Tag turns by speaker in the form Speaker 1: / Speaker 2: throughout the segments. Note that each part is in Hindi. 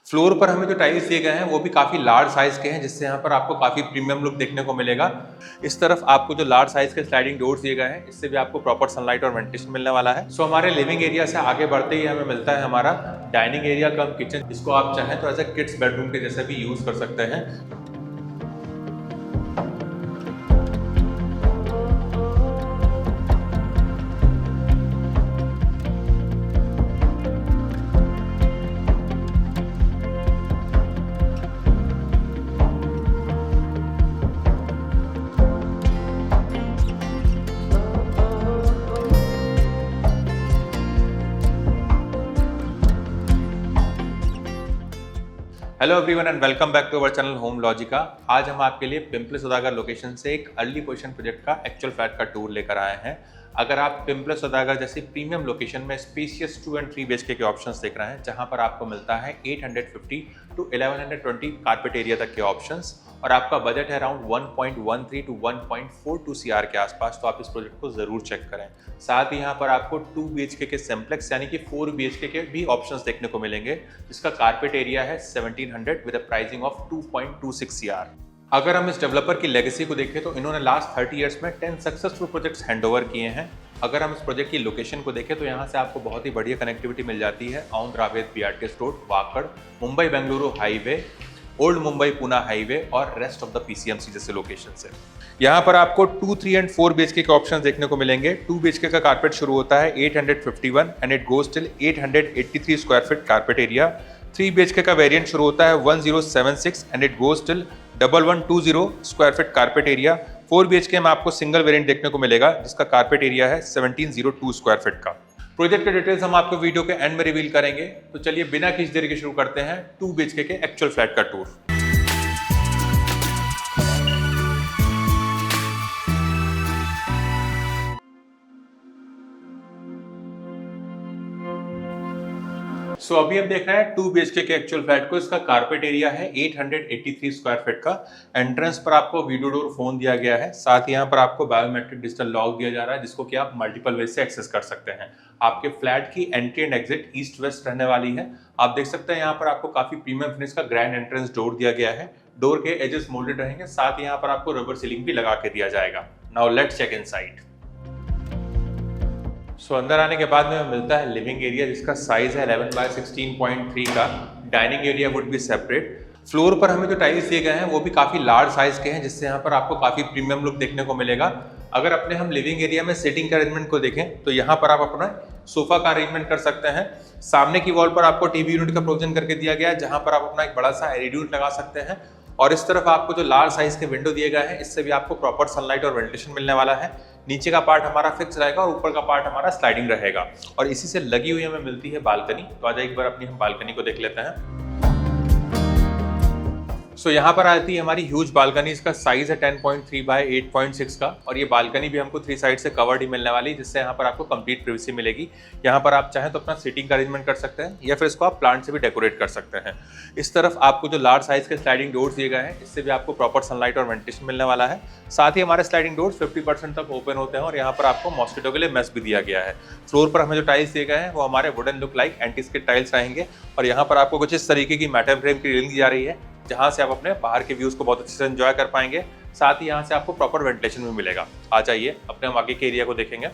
Speaker 1: फ्लोर पर हमें जो टाइल्स दिए गए हैं वो भी काफ़ी लार्ज साइज़ के हैं, जिससे यहाँ पर आपको काफ़ी प्रीमियम लुक देखने को मिलेगा। इस तरफ आपको जो लार्ज साइज़ के स्लाइडिंग डोर्स दिए गए हैं, इससे भी आपको प्रॉपर सनलाइट और वेंटिलेशन मिलने वाला है। सो हमारे लिविंग एरिया से आगे बढ़ते ही हमें मिलता है हमारा डाइनिंग एरिया कम किचन, जिसको आप चाहें तो एज ए किड्स बेडरूम के जैसे भी यूज़ कर सकते हैं। Hello everyone and welcome back to our channel Home Logica. आज हम आपके लिए पिंपले सौदागर लोकेशन से एक अर्ली पोजीशन प्रोजेक्ट का एक्चुअल फ्लैट का टूर लेकर आए हैं। अगर आप पिंपले सौदागर जैसी प्रीमियम लोकेशन में स्पेशियस 2 और 3 BHK के ऑप्शंस देख रहे हैं, जहां पर आपको मिलता है 850 टू 1120 कारपेट एरिया तक के ऑप्शंस और आपका बजट है अराउंड 1.13 टू 1.42 CR के आसपास, तो आप इस प्रोजेक्ट को जरूर चेक करें। साथ ही यहाँ पर आपको 2 BHK के सिंप्लेक्स यानी कि 4 BHK के भी ऑप्शंस देखने को मिलेंगे, जिसका कारपेट एरिया है 1700 with a pricing of 2.26 CR। अगर हम इस डेवलपर की लेगेसी को देखें तो इन्होंने लास्ट 30 इयर्स में 10 सक्सेसफुल प्रोजेक्ट्स हैंडओवर किए हैं। अगर हम इस प्रोजेक्ट की लोकेशन को देखें तो यहाँ से आपको बहुत ही बढ़िया कनेक्टिविटी मिल जाती है on Ravet BRTS road, Wakad, Mumbai Bengaluru highway, old Mumbai Pune highway और रेस्ट ऑफ द PCMC जैसे लोकेशन से। यहाँ पर आपको 2, 3 एंड 4 BHK के ऑप्शंस देखने को मिलेंगे। 2 BHK का कारपेट शुरू होता है 851 and it goes till 883 square feet carpet area. 3 BHK का वेरिएंट शुरू होता है 1076 and it goes till 1120 square feet carpet area. 4 BHK में आपको सिंगल वेरिएंट देखने को मिलेगा, जिसका कारपेट एरिया है 1702 स्क्वायर फीट का। प्रोजेक्ट के डिटेल्स हम आपको वीडियो के एंड में रिवील करेंगे, तो चलिए बिना किसी देरी के शुरू करते हैं 2 BHK के एक्चुअल फ्लैट का टूर। सो अभी हम देख रहे हैं 2 BHK के एक्चुअल फ्लैट को। इसका कारपेट एरिया है 883 स्क्वायर फीट का। एंट्रेंस पर आपको वीडियो डोर फोन दिया गया है, साथ ही यहाँ पर आपको बायोमेट्रिक डिजिटल लॉक दिया जा रहा है, जिसको कि आप मल्टीपल वे से एक्सेस कर सकते हैं। आपके फ्लैट की entry and exit east west रहने वाली है। आप देख सकते हैं यहाँ पर आपको काफी प्रीमियम फिनिश का ग्रैंड एंट्रेंस डोर दिया गया है। डोर के एजेस मोल्डेड रहेंगे, साथ ही यहाँ पर आपको रबर सीलिंग भी लगा के दिया जाएगा। Now let's check inside. So अंदर आने के बाद में मिलता है लिविंग एरिया, जिसका साइज है 11 बाय 16.3 का। Dining area would be separate. Floor पर हमें जो टाइल्स दिए गए हैं वो भी काफी लार्ज साइज के हैं, जिससे यहाँ पर आपको काफी प्रीमियम लुक देखने को मिलेगा। अगर अपने हम लिविंग एरिया में सीटिंग के अरेंजमेंट को देखें तो यहाँ पर आप अपना सोफा का अरेंजमेंट कर सकते हैं। सामने की वॉल पर आपको टीवी यूनिट का प्रोविजन करके दिया गया है, जहाँ पर आप अपना एक बड़ा सा LED यूनिट लगा सकते हैं। और इस तरफ आपको जो लार्ज साइज के विंडो दिए गए हैं, इससे भी आपको प्रॉपर सनलाइट और वेंटिलेशन मिलने वाला है। नीचे का पार्ट हमारा फिक्स रहेगा और ऊपर का पार्ट हमारा स्लाइडिंग रहेगा, और इसी से लगी हुई हमें मिलती है बालकनी। तो आज एक बार अपनी हम बालकनी को देख लेते हैं। सो यहाँ पर आती है हमारी ह्यूज बालकनी। इसका साइज है 10.3 बाय 8.6 का, और ये बालकनी भी हमको 3 साइड से कवर्ड ही मिलने वाली है, जिससे यहाँ पर आपको कंप्लीट प्राइवेसी मिलेगी। यहाँ पर आप चाहें तो अपना सीटिंग का अरेंजमेंट कर सकते हैं, या फिर इसको आप प्लांट से भी डेकोरेट कर सकते हैं। इस तरफ आपको जो लार्ज साइज के स्लाइडिंग डोर्स दिए गए हैं, इससे भी आपको प्रॉपर सनलाइट और वेंटिलेशन मिलने वाला है। साथ ही हमारे स्लाइडिंग डोर्स 50% तक ओपन होते हैं, और यहाँ पर आपको मॉस्किटो के लिए मेस भी दिया गया है। फ्लोर पर हमें जो टाइल्स दिए गए हैं वो हमारे wooden look like anti skid tiles रहेंगे, और यहाँ पर आपको कुछ इस तरीके की मेटल फ्रेम की रेलिंग दी जा रही है, जहां से आप अपने बाहर के व्यूज को बहुत अच्छे से एंजॉय कर पाएंगे। साथ ही यहाँ से आपको प्रॉपर वेंटिलेशन भी मिलेगा। आ जाइए अपने हम आगे के एरिया को देखेंगे।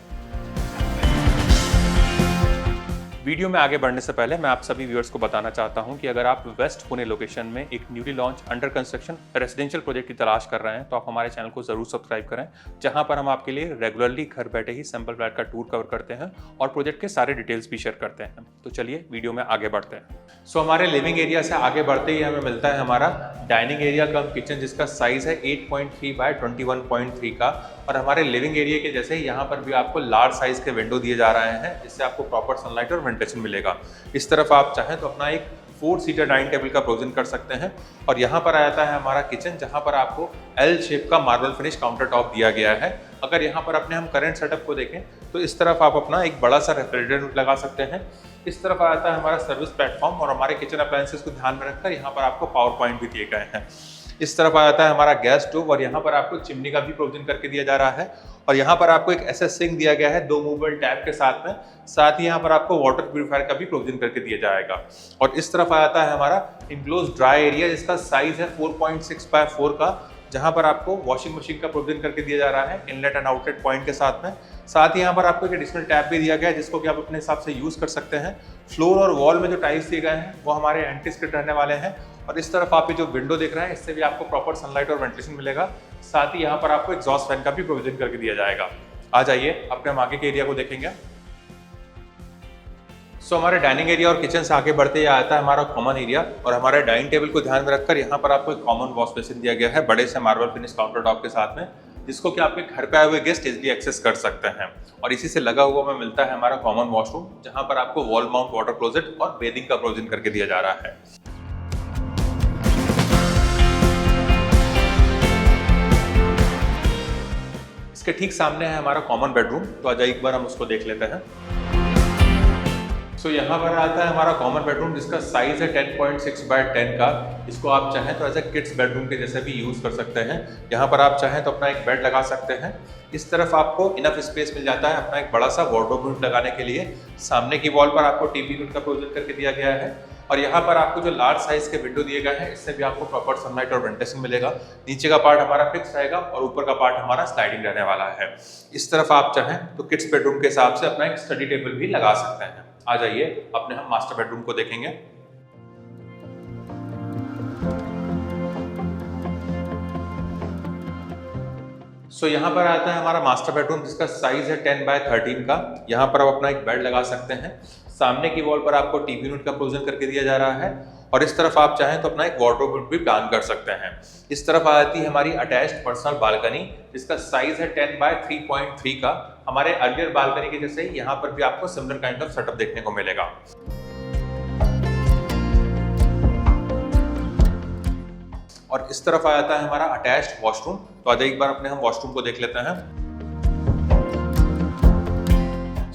Speaker 1: वीडियो में आगे बढ़ने से पहले मैं आप सभी व्यूअर्स को बताना चाहता हूं कि अगर आप वेस्ट पुणे लोकेशन में एक newly launch under construction residential project की तलाश कर रहे हैं, तो आप हमारे चैनल को जरूर सब्सक्राइब करें, जहां पर हम आपके लिए रेगुलरली घर बैठे ही सैंपल फ्लैट का टूर कवर करते हैं और प्रोजेक्ट के सारे डिटेल्स भी शेयर करते हैं। तो चलिए वीडियो में आगे बढ़ते हैं। सो हमारे लिविंग एरिया से आगे बढ़ते ही हमें मिलता है हमारा डाइनिंग एरिया कम किचन, जिसका साइज है 8.3 बाय 21.3 का। और हमारे लिविंग एरिया के जैसे ही यहाँ पर भी आपको लार्ज साइज के विंडो दिए जा रहे हैं, जिससे आपको प्रॉपर सनलाइट और वेंटिलेशन मिलेगा। इस तरफ आप चाहें तो अपना एक 4 सीटर डाइनिंग टेबल का प्रोविजन कर सकते हैं। और यहाँ पर आ जाता है हमारा किचन, जहाँ पर आपको L शेप का मार्बल फिनिश काउंटर टॉप दिया गया है। अगर यहाँ पर अपने हम करंट सेटअप को देखें तो इस तरफ आप अपना एक बड़ा सा रेफ्रिजरेटर लगा सकते हैं। इस तरफ आ जाता है हमारा सर्विस प्लेटफॉर्म, और हमारे किचन अप्लायंसेस को ध्यान में रखकर यहाँ पर आपको पावर पॉइंट भी दिए गए हैं। इस तरफ आ जाता है हमारा गैस स्टोव और यहाँ पर आपको चिमनी का भी प्रोविजन करके दिया जा रहा है। और यहाँ पर आपको एक एसएस सिंक दिया गया है 2 मूवेबल टैप के साथ में, साथ ही यहाँ पर आपको वाटर प्यूरिफायर का भी प्रोविजन करके दिया जाएगा। और इस तरफ आ जाता है हमारा इनक्लोज ड्राई एरिया जिसका साइज है 4.6x4 का, जहां पर आपको वॉशिंग मशीन का प्रोविजन करके दिया जा रहा है इनलेट एंड आउटलेट पॉइंट के साथ में। साथ ही यहाँ पर आपको एक एडिशनल टैप भी दिया गया है जिसको कि आप अपने हिसाब से यूज कर सकते हैं। फ्लोर और वॉल में जो टाइल्स दिए गए हैं वो हमारे एंटी स्किड रहने वाले हैं। और इस तरफ आप ये जो विंडो देख रहे हैं इससे भी आपको प्रॉपर सनलाइट और वेंटिलेशन मिलेगा। साथ ही यहाँ पर आपको एग्जॉस्ट फैन का भी प्रोविजन करके दिया जाएगा। आ जाइए अपने हम आगे के एरिया को देखेंगे। हमारे डाइनिंग एरिया और किचन से आगे बढ़ते ही आता है हमारा कॉमन एरिया। और हमारे डाइनिंग टेबल को ध्यान में रखकर यहाँ पर आपको एक कॉमन वॉश बेसिन दिया गया है बड़े से मार्बल फिनिश काउंटर टॉप के साथ में, जिसको कि आपके घर पे आए हुए गेस्ट इजीली एक्सेस कर सकते हैं। और इसी से लगा हुआ में मिलता है हमारा कॉमन वॉशरूम, जहाँ पर आपको वॉल माउंट वाटर क्लोजेट और बेदिंग का प्रोविजन करके दिया जा रहा है। इसके ठीक सामने है हमारा कॉमन बेडरूम, तो आज एक बार हम उसको देख लेते हैं। यहाँ पर आता है हमारा कॉमन बेडरूम जिसका साइज है 10.6x10 का। इसको आप चाहें तो एज ए किड्स बेडरूम के जैसे भी यूज कर सकते हैं। यहाँ पर आप चाहें तो अपना एक बेड लगा सकते हैं। इस तरफ आपको इनफ स्पेस मिल जाता है अपना एक बड़ा सा वार्डरोब यूनिट लगाने के लिए। सामने की वॉल पर आपको टीवी यूनिट का प्रोविजन करके दिया गया है। और यहाँ पर आपको जो लार्ज साइज के विंडो दिए गए हैं इससे भी आपको प्रॉपर सनलाइट और वेंटिलेशन मिलेगा। नीचे का पार्ट हमारा फिक्स रहेगा और ऊपर का पार्ट हमारा स्लाइडिंग रहने वाला है। इस तरफ आप चाहें तो किड्स बेडरूम के हिसाब से अपना एक स्टडी टेबल भी लगा सकते हैं। आ जाइए अपने हम मास्टर बेडरूम को देखेंगे। यहाँ पर आता है हमारा मास्टर बेडरूम जिसका साइज है 10x13 का। यहाँ पर आप अपना एक बेड लगा सकते हैं। सामने की वॉल पर आपको टीवी यूनिट का प्रोविजन करके दिया जा रहा है। और इस तरफ आप चाहें तो अपना एक वार्डरोब यूनिट भी प्लान कर सकते हैं। इस तरफ आ जाती है हमारी अटैच्ड पर्सनल बालकनी जिसका साइज है 10x3.3 का। हमारे अर्लियर बालकनी के जैसे यहाँ पर भी आपको सिमिलर काइंड ऑफ सेटअप देखने को मिलेगा। और इस तरफ आ जाता है हमारा अटैच्ड वॉशरूम, तो आज एक बार अपने हम वॉशरूम को देख लेते हैं।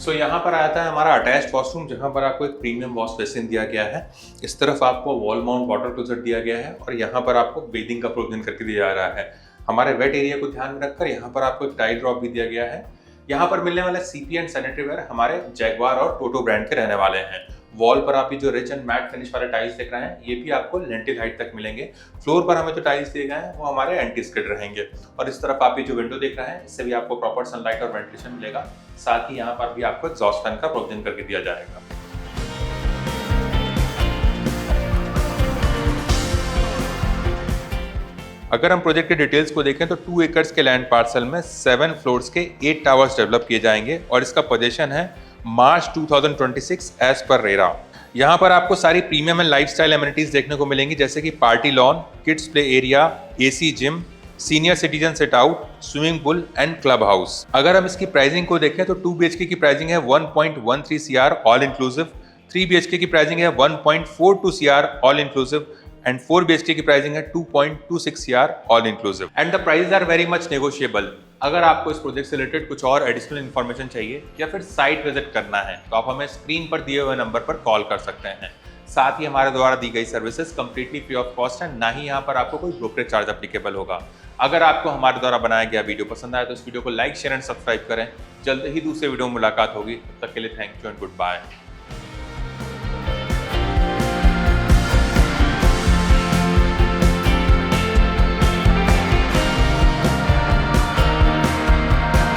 Speaker 1: यहाँ पर आता है हमारा अटैच्ड वॉशरूम जहाँ पर आपको एक प्रीमियम वॉश बेसिन दिया गया है। इस तरफ आपको वॉल माउंट वाटर क्लोजेट दिया गया है और यहाँ पर आपको बेदिंग का प्रोविजन करके दिया जा रहा है। हमारे वेट एरिया को ध्यान में रखकर यहाँ पर आपको एक टाइल ड्रॉप भी दिया गया है। यहाँ पर मिलने वाले सीपी एंड सैनिटरी वेयर हमारे जैगवार और टोटो ब्रांड के रहने वाले हैं। वॉल पर आप ये जो रिच एंड मैट फिनिश वाले टाइल्स देख रहे हैं ये भी आपको लेंटिल हाइट तक मिलेंगे। फ्लोर पर हमें जो टाइल्स दिए गए हैं वो हमारे एंटी स्किड रहेंगे। और इस तरफ आप ये जो विंडो देख रहे हैं इससे भी आपको प्रॉपर सनलाइट और वेंटिलेशन मिलेगा। साथ ही यहाँ पर भी आपको एग्जॉस्ट फैन का प्रोविजन करके दिया जाएगा। अगर हम प्रोजेक्ट के डिटेल्स को देखें तो 2 एकड़ के लैंड पार्सल में 7 फ्लोर्स के 8 टावर्स डेवलप किए जाएंगे और इसका पोजीशन है मार्च 2026 एज पर रेरा। यहाँ पर आपको सारी प्रीमियम एंड लाइफस्टाइल एमिनिटीज देखने को मिलेंगी जैसे कि party lawn, kids play area, AC gym, senior citizen sit out, swimming pool and club house. अगर हम इसकी प्राइसिंग को देखें तो 2 BHK की प्राइसिंग है 1.13 CR ऑल इंक्लूसिव, 3 BHK की प्राइसिंग है 1.42 CR all inclusive and 4 BHK की प्राइसिंग है 2.26 CR all inclusive and the prices are very much negotiable. अगर आपको इस प्रोजेक्ट से रिलेटेड कुछ और एडिशनल इन्फॉर्मेशन चाहिए या फिर साइट विजिट करना है तो आप हमें स्क्रीन पर दिए हुए नंबर पर कॉल कर सकते हैं। साथ ही हमारे द्वारा दी गई services completely free of cost है, ना ही यहाँ पर आपको कोई ब्रोकरेज चार्ज एप्लीकेबल होगा। अगर आपको हमारे द्वारा बनाया गया वीडियो पसंद आया तो इस वीडियो को लाइक, शेयर एंड सब्सक्राइब करें। जल्द ही दूसरे वीडियो में मुलाकात होगी, तब तक के लिए thank you and good bye.